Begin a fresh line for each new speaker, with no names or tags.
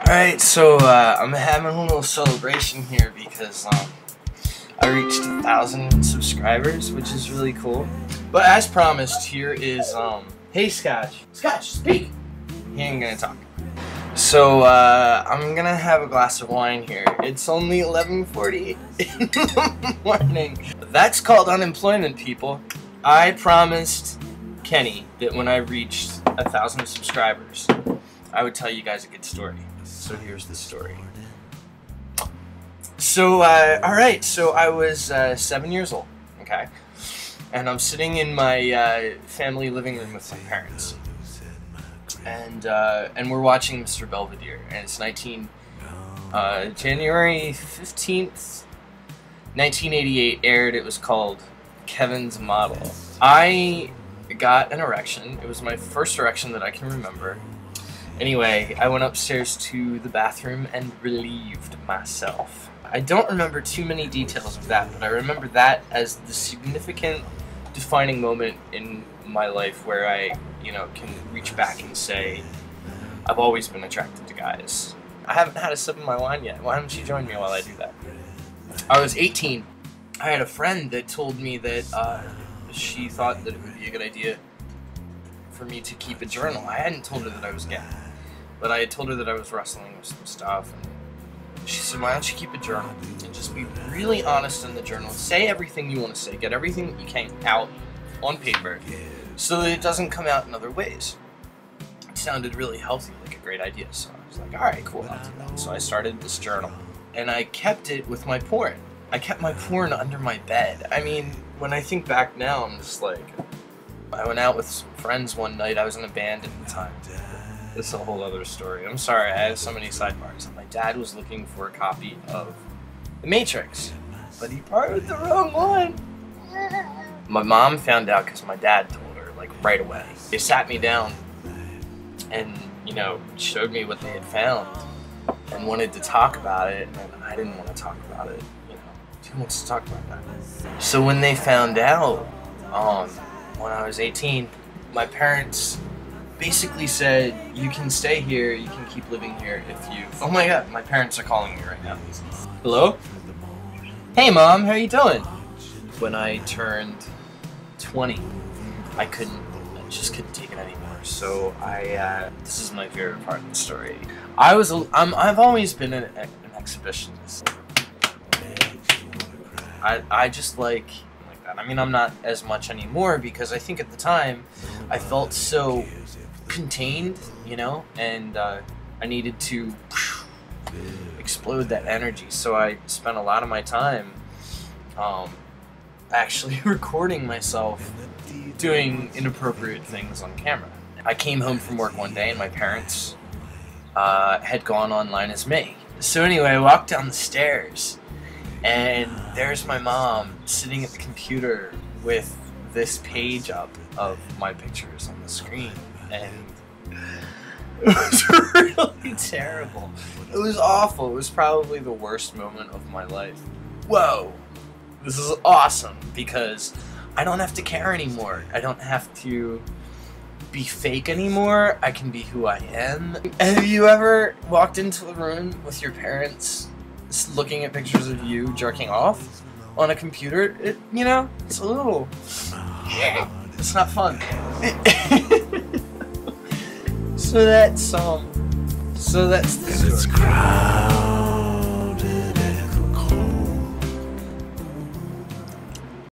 Alright, so I'm having a little celebration here because I reached 1,000 subscribers, which is really cool. But as promised, here is hey Scotch. Scotch, speak! He ain't gonna talk. So I'm gonna have a glass of wine here. It's only 11:40 in the morning. That's called unemployment, people. I promised Kenny that when I reached 1,000 subscribers, I would tell you guys a good story. So here's the story. So, alright, so I was 7 years old, okay? And I'm sitting in my family living room with my parents. And we're watching Mr. Belvedere, and it's January 15th, 1988 aired. It was called Kevin's Model. I got an erection. It was my first erection that I can remember. Anyway, I went upstairs to the bathroom and relieved myself. I don't remember too many details of that, but I remember that as the significant defining moment in my life where I, can reach back and say, I've always been attracted to guys. I haven't had a sip of my wine yet. Why don't you join me while I do that? I was 18. I had a friend that told me that she thought that it would be a good idea for me to keep a journal. I hadn't told her that I was gay, but I had told her that I was wrestling with some stuff, and she said, why don't you keep a journal and just be really honest in the journal. Say everything you want to say. Get everything that you can out on paper so that it doesn't come out in other ways. It sounded really healthy, like a great idea, so I was like, alright, cool, I'll do that. So I started this journal, and I kept it with my porn. I kept my porn under my bed. I mean, when I think back now, I'm just like, I went out with some friends one night. I was in a band at the time. This is a whole other story. I'm sorry, I have so many sidebars. My dad was looking for a copy of The Matrix, but he borrowed the wrong one. My mom found out because my dad told her, like, right away. They sat me down and, showed me what they had found and wanted to talk about it, and I didn't want to talk about it. Who wants to talk about that? So when they found out, when I was 18, my parents basically said, you can stay here, you can keep living here if you... Oh my god, my parents are calling me right now. Hello? Hey Mom, how you doing? When I turned 20, I just couldn't take it anymore. So this is my favorite part of the story. I've always been an exhibitionist. I just like that. I mean, I'm not as much anymore because I think at the time I felt so contained, and I needed to explode that energy. So I spent a lot of my time actually recording myself doing inappropriate things on camera. I came home from work one day and my parents had gone online as me. So anyway, I walked down the stairs, and there's my mom sitting at the computer with this page up of my pictures on the screen, and it was really terrible. It was awful. It was probably the worst moment of my life. Whoa, this is awesome because I don't have to care anymore. I don't have to be fake anymore. I can be who I am. Have you ever walked into the room with your parents looking at pictures of you jerking off on a computer? It's a little... It's not fun. So that's the story.